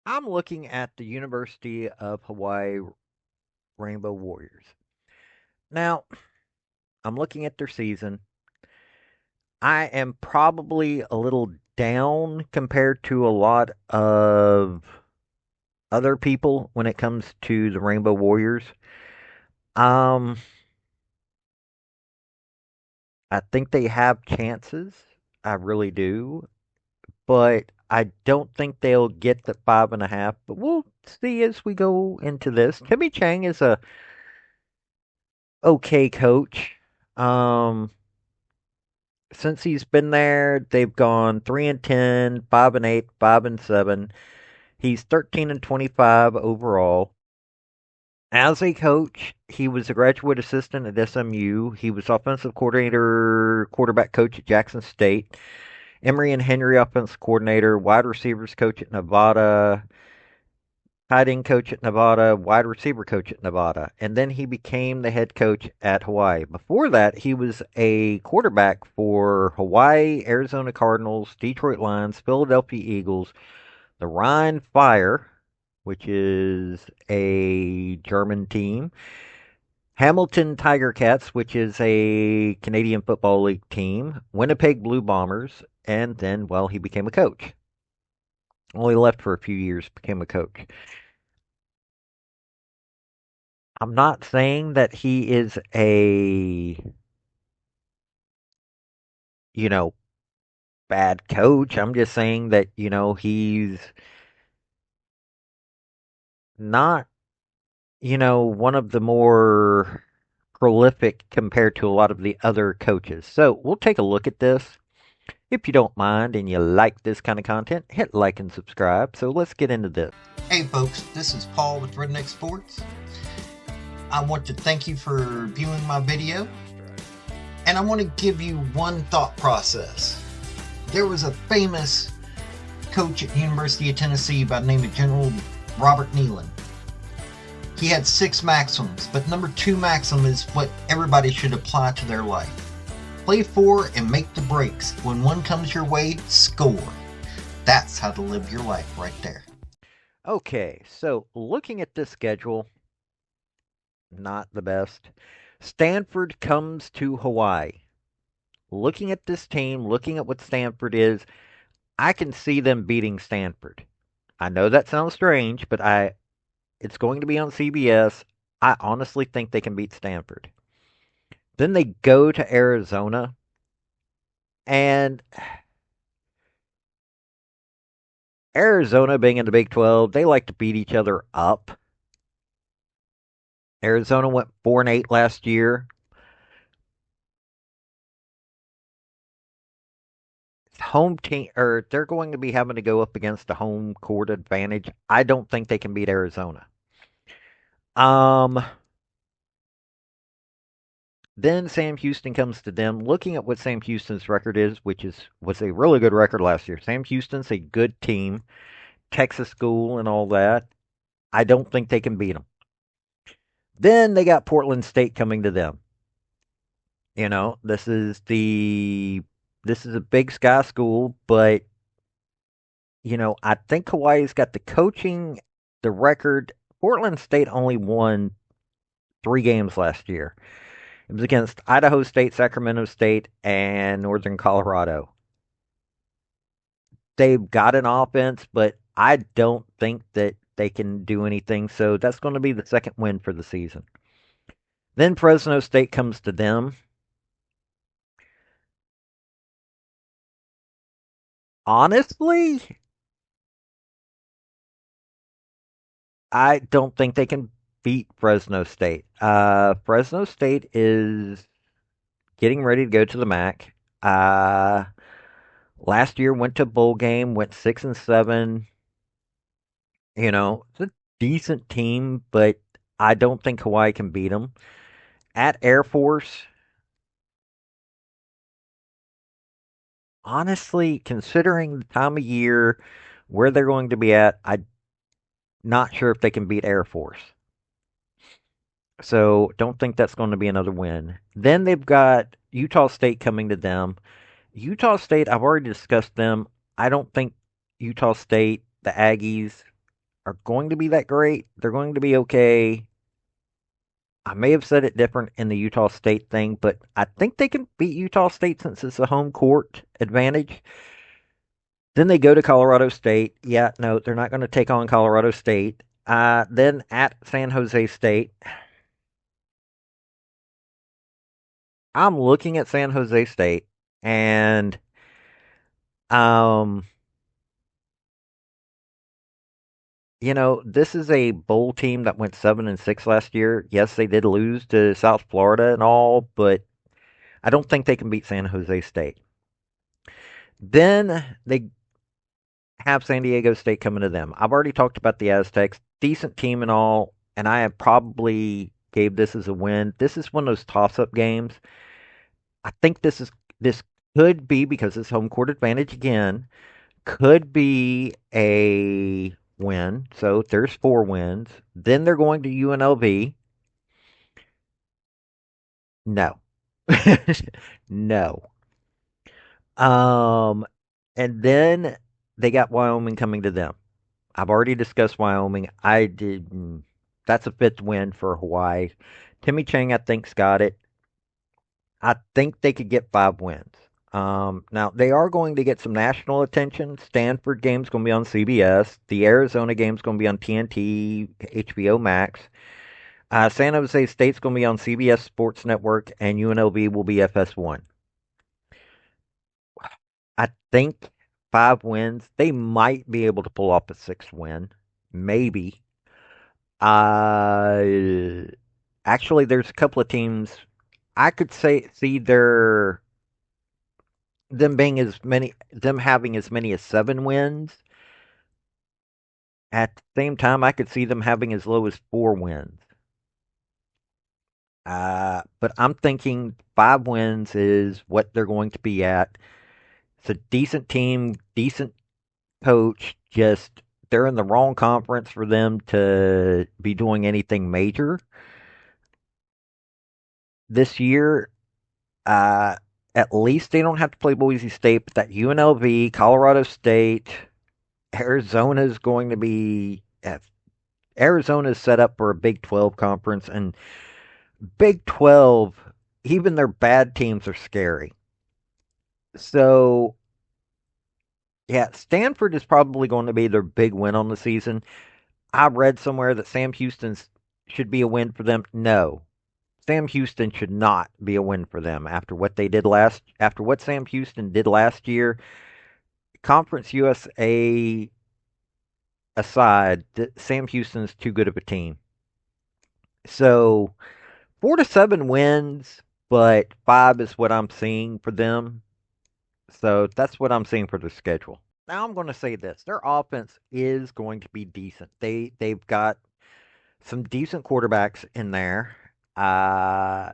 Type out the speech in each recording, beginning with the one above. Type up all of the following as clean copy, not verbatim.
I'm looking at the University of Hawaii Rainbow Warriors. Now, I'm looking at their season. I am probably a little down compared to a lot of other people when it comes to the Rainbow Warriors. Um, I think they have chances. I really do. But I don't think they'll get the 5.5. But we'll see as we go into this. Timmy Chang is a okay coach. Um, since he's been there, they've gone 3-10, 5-8, 5-7. He's 13-25 overall. As a coach, he was a graduate assistant at SMU. He was offensive coordinator, quarterback coach at Jackson State. Emory and Henry offensive coordinator, wide receivers coach at Nevada, tight end coach at Nevada, wide receiver coach at Nevada, and then he became the head coach at Hawaii. Before that, he was a quarterback for Hawaii, Arizona Cardinals, Detroit Lions, Philadelphia Eagles, the Rhine Fire, which is a German team, Hamilton Tiger Cats, which is a Canadian Football League team, Winnipeg Blue Bombers, and then, well, he became a coach. Only left for a few years, became a coach. I'm not saying that he is a, you know, bad coach. I'm just saying that, he's not, one of the more prolific compared to a lot of the other coaches. So we'll take a look at this. If you don't mind and you like this kind of content, hit like and subscribe. So let's get into this. Hey folks, this is Paul with Redneck Sports. I want to thank you for viewing my video, and I want to give you one thought process. There was a famous coach at the University of Tennessee by the name of General Robert Nealon. He had 6 maxims, but number 2 maxim is what everybody should apply to their life. Play for and make the breaks. When one comes your way, score. That's how to live your life right there. Okay, so looking at this schedule, not the best. Stanford comes to Hawaii. Looking at this team, looking at what Stanford is, I can see them beating Stanford. I know that sounds strange, but it's going to be on CBS. I honestly think they can beat Stanford. Then they go to Arizona, and Arizona being in the Big 12, they like to beat each other up. Arizona went 4-8 last year. Home team, or they're going to be having to go up against a home court advantage. I don't think they can beat Arizona. Um, Then Sam Houston comes to them. Looking at what Sam Houston's record is, which was a really good record last year. Sam Houston's a good team, Texas school and all that. I don't think they can beat them. Then they got Portland State coming to them. This is a Big Sky school, but I think Hawaii's got the coaching, the record. Portland State only won 3 games last year. It was against Idaho State, Sacramento State, and Northern Colorado. They've got an offense, but I don't think that they can do anything. So that's going to be the second win for the season. Then Fresno State comes to them. Honestly, I don't think they can beat Fresno State. Fresno State is getting ready to go to the MAC. Last year went to a bowl game, went 6-7. It's a decent team, but I don't think Hawaii can beat them. At Air Force, honestly, considering the time of year, where they're going to be at, I'm not sure if they can beat Air Force. So don't think that's going to be another win. Then they've got Utah State coming to them. Utah State, I've already discussed them. I don't think Utah State, the Aggies, are going to be that great. They're going to be okay. I may have said it different in the Utah State thing, but I think they can beat Utah State since it's a home court advantage. Then they go to Colorado State. Yeah, no, they're not going to take on Colorado State. Then at San Jose State, I'm looking at San Jose State, and um, this is a bowl team that went 7-6 last year. Yes, they did lose to South Florida and all, but I don't think they can beat San Jose State. Then they have San Diego State coming to them. I've already talked about the Aztecs, decent team and all, and I have probably gave this as a win. This is one of those toss-up games. I think this could be because it's home court advantage again. Could be a win. So there's 4 wins. Then they're going to UNLV. No. No. Um, and then they got Wyoming coming to them. I've already discussed Wyoming. I did. That's a fifth win for Hawaii. Timmy Chang, I think's got it. I think they could get 5 wins. Now they are going to get some national attention. Stanford game's going to be on CBS. The Arizona game's going to be on TNT, HBO Max. San Jose State's going to be on CBS Sports Network, and UNLV will be FS1. I think 5 wins. They might be able to pull off a sixth win, maybe. Uh, Actually, there's a couple of teams I could say see them having as many as 7 wins. At the same time, I could see them having as low as 4 wins. But I'm thinking 5 wins is what they're going to be at. It's a decent team, decent coach. Just they're in the wrong conference for them to be doing anything major this year. Uh, at least they don't have to play Boise State, but that UNLV, Colorado State, Arizona's going to be. Arizona's set up for a Big 12 conference, and Big 12, even their bad teams are scary. So, yeah, Stanford is probably going to be their big win on the season. I read somewhere that Sam Houston's should be a win for them. No, Sam Houston should not be a win for them after what Sam Houston did last year. Conference USA aside, Sam Houston's too good of a team. So 4 to 7 wins, but 5 is what I'm seeing for them. So that's what I'm seeing for their schedule. Now I'm going to say this: their offense is going to be decent. They've got some decent quarterbacks in there. Uh,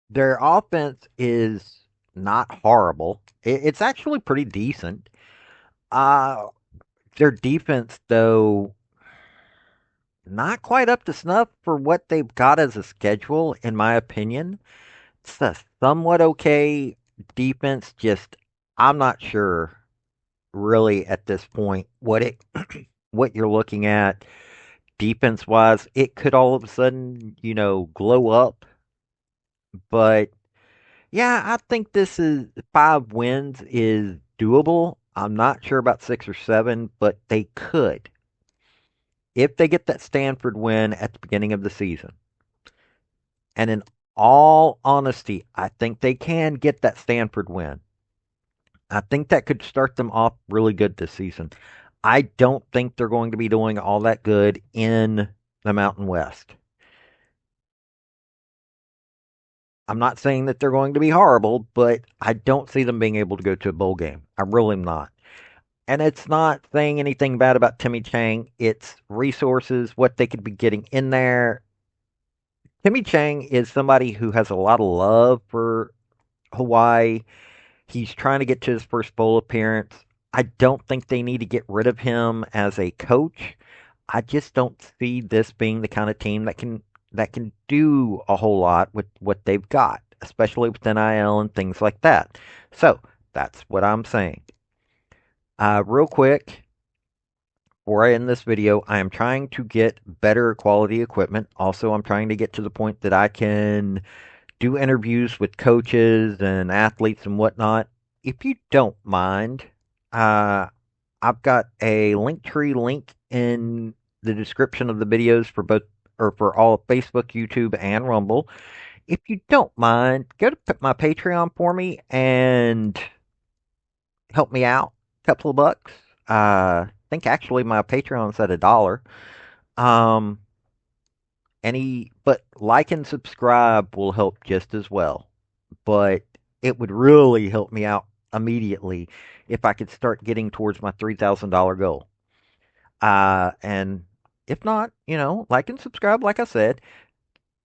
their offense is not horrible. It's actually pretty decent. Uh, their defense, though, not quite up to snuff for what they've got as a schedule, in my opinion. It's a somewhat okay defense. Just I'm not sure really at this point what you're looking at defense wise. It could all of a sudden glow up, but yeah, I think this is 5 wins is doable. I'm not sure about 6 or 7, but they could if they get that Stanford win at the beginning of the season. And in all honesty, I think they can get that Stanford win. I think that could start them off really good this season. I don't think they're going to be doing all that good in the Mountain West. I'm not saying that they're going to be horrible, but I don't see them being able to go to a bowl game. I really am not. And it's not saying anything bad about Timmy Chang. It's resources, what they could be getting in there. Timmy Chang is somebody who has a lot of love for Hawaii. He's trying to get to his first bowl appearance. I don't think they need to get rid of him as a coach. I just don't see this being the kind of team that can do a whole lot with what they've got, especially with NIL and things like that. So that's what I'm saying. Real quick, before I end this video, I am trying to get better quality equipment. Also, I'm trying to get to the point that I can do interviews with coaches and athletes and whatnot. If you don't mind, uh, I've got a Linktree link in the description of the videos for both or for all of Facebook, YouTube, and Rumble. If you don't mind, go to my Patreon for me and help me out. A couple of bucks. I think actually my Patreon's at $1. Um, but like and subscribe will help just as well. But it would really help me out immediately if I could start getting towards my $3,000 goal. And if not, like and subscribe, like I said.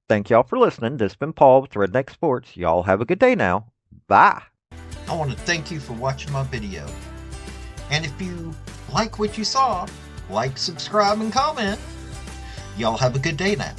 Thank y'all for listening. This has been Paul with Redneck Sports. Y'all have a good day now. Bye. I want to thank you for watching my video. And if you like what you saw, like, subscribe, and comment. Y'all have a good day now.